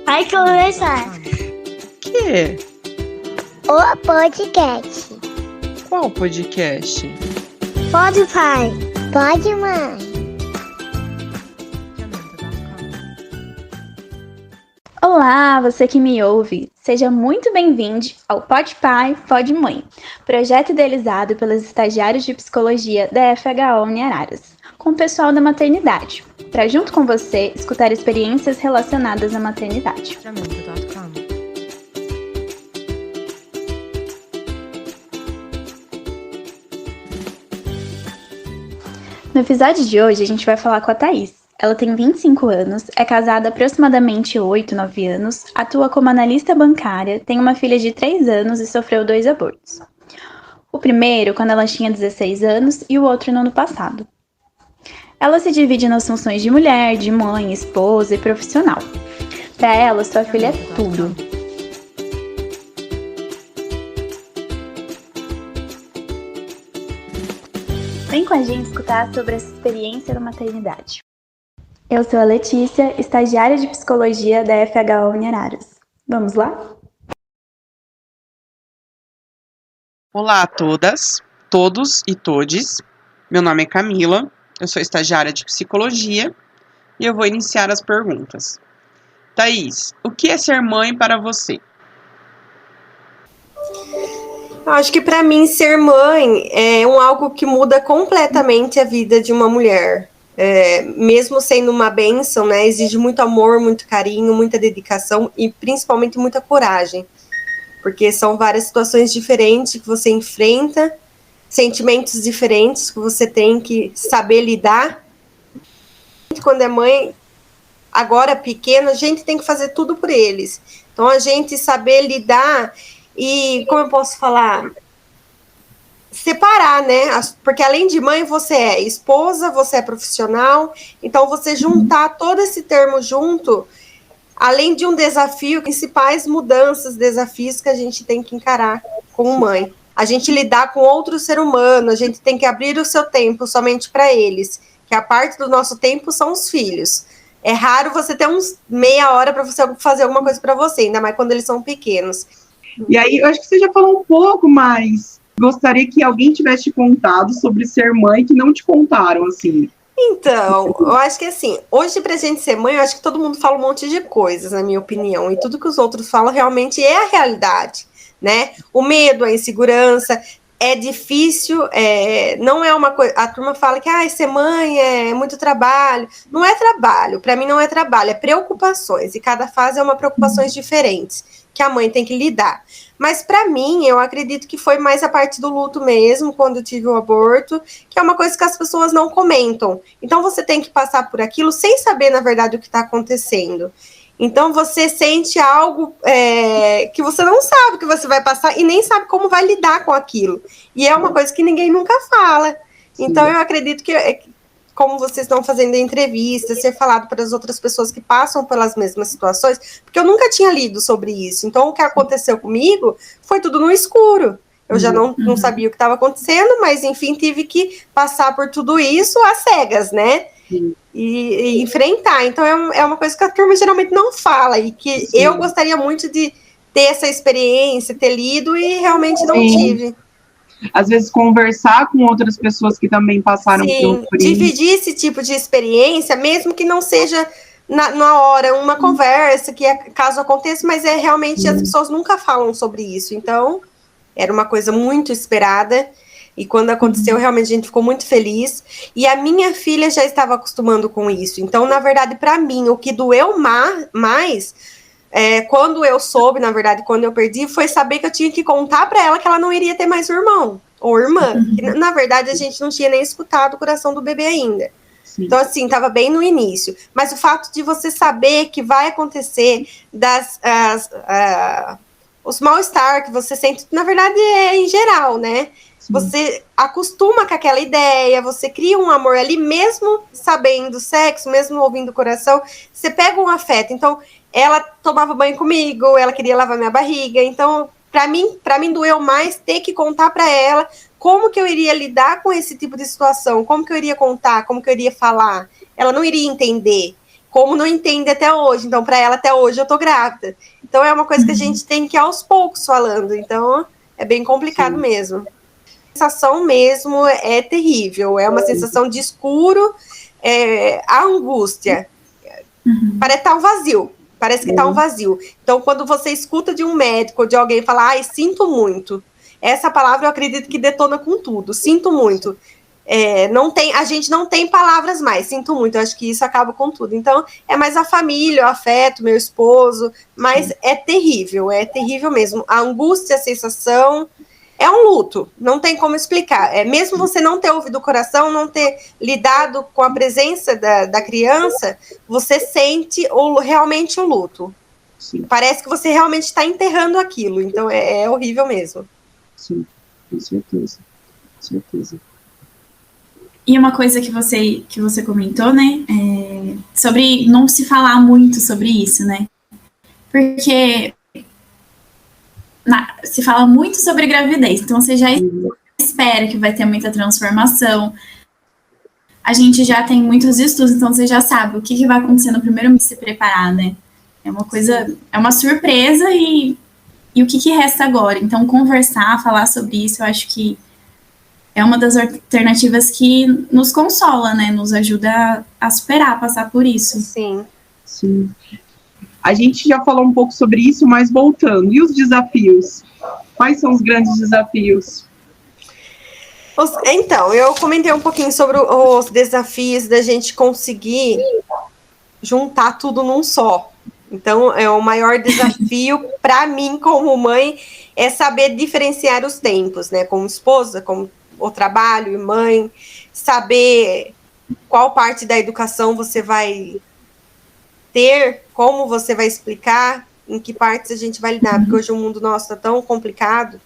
Vai começar Que? o podcast. Qual podcast? Pode, pai. Pode, mãe. Olá, você que me ouve! Seja muito bem-vindo ao Pode Pai, Pode Mãe, projeto idealizado pelos estagiários de psicologia da FHO em Araras, com o pessoal da maternidade, para junto com você escutar experiências relacionadas à maternidade. No episódio de hoje, a gente vai falar com a Thaís. Ela tem 25 anos, é casada há aproximadamente 8, 9 anos, atua como analista bancária, tem uma filha de 3 anos e sofreu 2 abortos. O primeiro quando ela tinha 16 anos e o outro no ano passado. Ela se divide nas funções de mulher, de mãe, esposa e profissional. Para ela, sua filha é tudo. Vem com a gente escutar sobre essa experiência da maternidade. Eu sou a Letícia, estagiária de psicologia da FHO em Araras. Vamos lá? Olá a todas, todos e todes. Meu nome é Camila, eu sou estagiária de psicologia e eu vou iniciar as perguntas. Thaís, o que é ser mãe para você? Eu acho que para mim ser mãe é algo que muda completamente a vida de uma mulher. Mesmo sendo uma bênção, né, exige muito amor, muito carinho, muita dedicação e principalmente muita coragem, porque são várias situações diferentes que você enfrenta, sentimentos diferentes que você tem que saber lidar. Quando é mãe, agora pequena, a gente tem que fazer tudo por eles. Então a gente saber lidar e, como eu posso falar, separar, né? Porque além de mãe, você é esposa, você é profissional. Então, você juntar todo esse termo junto, além de um desafio, principais mudanças, desafios que a gente tem que encarar como mãe. A gente lidar com outro ser humano, a gente tem que abrir o seu tempo somente para eles, que a parte do nosso tempo são os filhos. É raro você ter uns meia hora para você fazer alguma coisa para você, ainda mais quando eles são pequenos. E aí, eu acho que você já falou um pouco, mas gostaria que alguém tivesse te contado sobre ser mãe que não te contaram, assim. Então, eu acho que assim, hoje pra gente ser mãe, eu acho que todo mundo fala um monte de coisas, na minha opinião, e tudo que os outros falam realmente é a realidade, né? O medo, a insegurança, é difícil, não é uma coisa, a turma fala que ser mãe é muito trabalho, não é trabalho, pra mim não é trabalho, é preocupações, e cada fase é uma preocupações diferentes, que a mãe tem que lidar. Mas para mim, eu acredito que foi mais a parte do luto mesmo, quando eu tive o aborto, que é uma coisa que as pessoas não comentam. Então você tem que passar por aquilo sem saber, na verdade, o que está acontecendo. Então você sente algo que você não sabe que você vai passar e nem sabe como vai lidar com aquilo. E é uma coisa que ninguém nunca fala. Então eu acredito que, como vocês estão fazendo entrevistas, ser falado para as outras pessoas que passam pelas mesmas situações, porque eu nunca tinha lido sobre isso. Então, o que aconteceu comigo foi tudo no escuro. Eu já não sabia o que estava acontecendo, mas, enfim, tive que passar por tudo isso às cegas, né? E enfrentar. Então, é uma coisa que a turma geralmente não fala e que eu gostaria muito de ter essa experiência, ter lido e realmente não tive. Às vezes, conversar com outras pessoas que também passaram por isso. Dividir esse tipo de experiência, mesmo que não seja na hora uma conversa, que caso aconteça, mas realmente as pessoas nunca falam sobre isso. Então, era uma coisa muito esperada. E quando aconteceu, realmente a gente ficou muito feliz. E a minha filha já estava acostumando com isso. Então, na verdade, para mim, o que doeu mais... quando eu soube, na verdade, quando eu perdi, foi saber que eu tinha que contar para ela que ela não iria ter mais um irmão ou irmã. Que, na verdade, a gente não tinha nem escutado o coração do bebê ainda. Sim. Então, assim, estava bem no início. Mas o fato de você saber que vai acontecer os mal-estar que você sente, na verdade, é em geral, né? Sim. Você acostuma com aquela ideia, você cria um amor ali, mesmo sabendo sexo, mesmo ouvindo o coração, você pega um afeto. Então, ela tomava banho comigo, ela queria lavar minha barriga. Então, para mim doeu mais ter que contar para ela como que eu iria lidar com esse tipo de situação, como que eu iria contar, como que eu iria falar. Ela não iria entender. como não entende até hoje. Então, para ela, até hoje, eu tô grávida. Então, é uma coisa que a gente tem que ir aos poucos falando. Então, é bem complicado mesmo. A sensação mesmo é terrível. É uma sensação de escuro, a angústia. Parece que tá um vazio. Parece que tá um vazio. Então, quando você escuta de um médico ou de alguém falar, ai, sinto muito. Essa palavra eu acredito que detona com tudo. Sinto muito. A gente não tem palavras mais. Sinto muito. Eu acho que isso acaba com tudo. Então, é mais a família, o afeto, meu esposo. Mas é terrível mesmo. A angústia, a sensação... É um luto, não tem como explicar. Mesmo você não ter ouvido o coração, não ter lidado com a presença da criança, você sente realmente o luto. Sim. Parece que você realmente está enterrando aquilo. Então é horrível mesmo. Sim, com certeza. Com certeza. E uma coisa que você comentou, né, sobre não se falar muito sobre isso, né? Porque se fala muito sobre gravidez, então você já espera que vai ter muita transformação. A gente já tem muitos estudos, então você já sabe o que vai acontecer no primeiro mês de se preparar, né? É uma coisa, é uma surpresa e o que resta agora? Então, conversar, falar sobre isso, eu acho que é uma das alternativas que nos consola, né? Nos ajuda a superar, a passar por isso. Sim. Sim. A gente já falou um pouco sobre isso, mas voltando. E os desafios? Quais são os grandes desafios? Então, eu comentei um pouquinho sobre os desafios da gente conseguir juntar tudo num só. Então, o maior desafio para mim, como mãe, é saber diferenciar os tempos, né? Como esposa, como o trabalho e mãe, saber qual parte da educação você vai ter, como você vai explicar, em que partes a gente vai lidar, porque hoje o mundo nosso está tão complicado,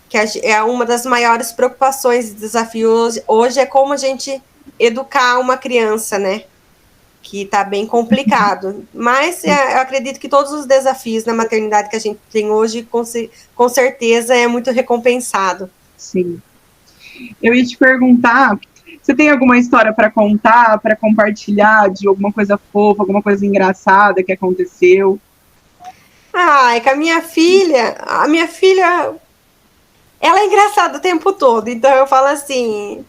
que é uma das maiores preocupações e desafios hoje é como a gente educar uma criança, né? Que está bem complicado. Mas eu acredito que todos os desafios na maternidade que a gente tem hoje, com certeza, é muito recompensado. Sim. Eu ia te perguntar, você tem alguma história para contar, para compartilhar de alguma coisa fofa, alguma coisa engraçada que aconteceu? É que a minha filha, ela é engraçada o tempo todo, então eu falo assim,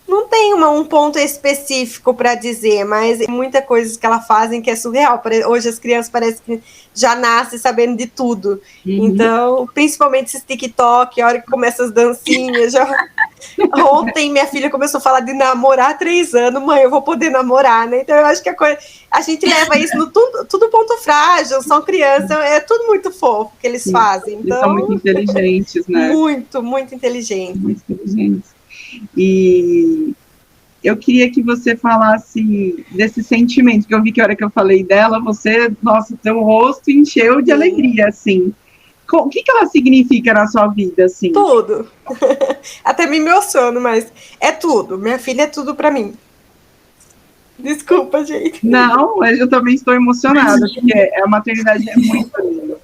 não tem um ponto específico para dizer, mas muita coisa que ela fazem que é surreal. Hoje as crianças parecem que já nascem sabendo de tudo. Então, principalmente esses TikTok, a hora que começa as dancinhas. Ontem minha filha começou a falar de namorar há 3 anos. Mãe, eu vou poder namorar, né? Então eu acho que a gente leva isso no tudo ponto frágil, são crianças, é tudo muito fofo que eles fazem. Então, eles são muito inteligentes, né? Muito, muito inteligentes. Muito inteligentes. E eu queria que você falasse desse sentimento, que eu vi que a hora que eu falei dela, nossa, seu rosto encheu de alegria, assim. O que ela significa na sua vida, assim? Tudo. Até me emociono, mas é tudo. Minha filha é tudo pra mim. Desculpa, gente. Não, eu também estou emocionada, porque a maternidade é muito linda.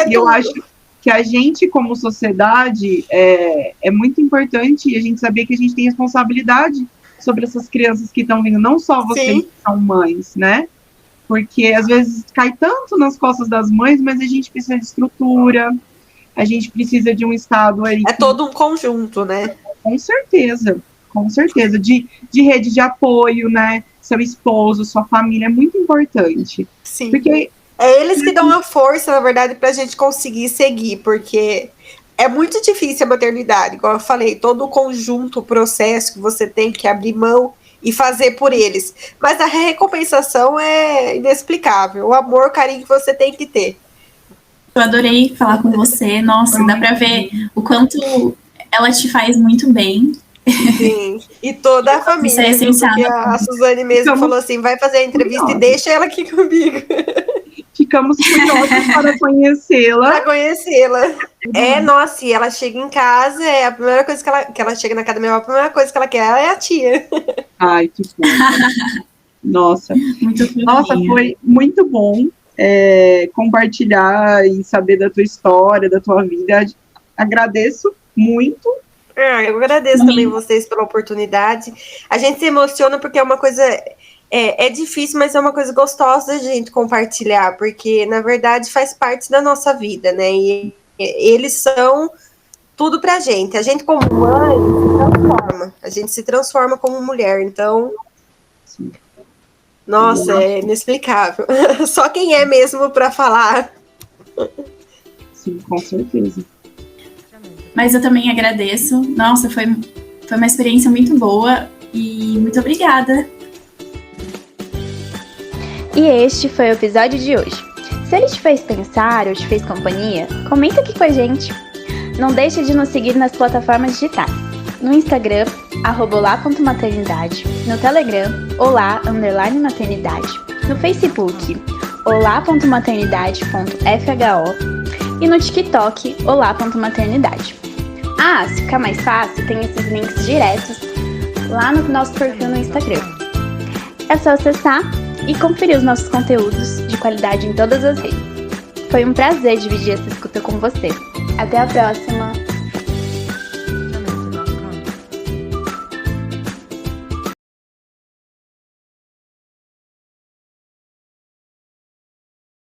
E eu acho que a gente, como sociedade, é muito importante a gente saber que a gente tem responsabilidade sobre essas crianças que estão vindo, não só vocês que são mães, né? Porque às vezes cai tanto nas costas das mães, mas a gente precisa de estrutura, a gente precisa de um Estado aí. É todo um conjunto, né? Com certeza, de rede de apoio, né? Seu esposo, sua família, é muito importante. Sim. Porque é eles que dão a força, na verdade, pra gente conseguir seguir, porque é muito difícil a maternidade, igual eu falei, todo o conjunto, o processo que você tem que abrir mão e fazer por eles. Mas a recompensação é inexplicável, o amor, o carinho que você tem que ter. Eu adorei falar com você, nossa, dá pra ver o quanto ela te faz muito bem. Sim, e toda a família, Isso é essencial, porque a Suzane mesmo falou assim, vai fazer a entrevista e deixa ela aqui comigo. Ficamos curiosos para conhecê-la. Para conhecê-la. Nossa, e ela chega em casa, a primeira coisa que ela chega na casa da minha avó, a primeira coisa que ela quer é a tia. Ai, que fofo. Nossa. Nossa, foi muito bom compartilhar e saber da tua história, da tua vida. Agradeço muito. Eu agradeço também vocês pela oportunidade. A gente se emociona porque é uma coisa É difícil, mas é uma coisa gostosa da gente compartilhar, porque, na verdade, faz parte da nossa vida, né? E eles são tudo pra gente. A gente, como mãe, se transforma. A gente se transforma como mulher. Então, Sim. nossa, é inexplicável. Só quem é mesmo pra falar. Sim, com certeza. Mas eu também agradeço. Nossa, foi uma experiência muito boa e muito obrigada. E este foi o episódio de hoje. Se ele te fez pensar ou te fez companhia, comenta aqui com a gente. Não deixe de nos seguir nas plataformas digitais. No Instagram, @olá.maternidade. No Telegram, olá_maternidade. No Facebook, olá.maternidade.fho. E no TikTok, olá.maternidade. Ah, se ficar mais fácil, tem esses links diretos lá no nosso perfil no Instagram. É só acessar e conferir os nossos conteúdos de qualidade em todas as redes. Foi um prazer dividir essa escuta com você. Até a próxima!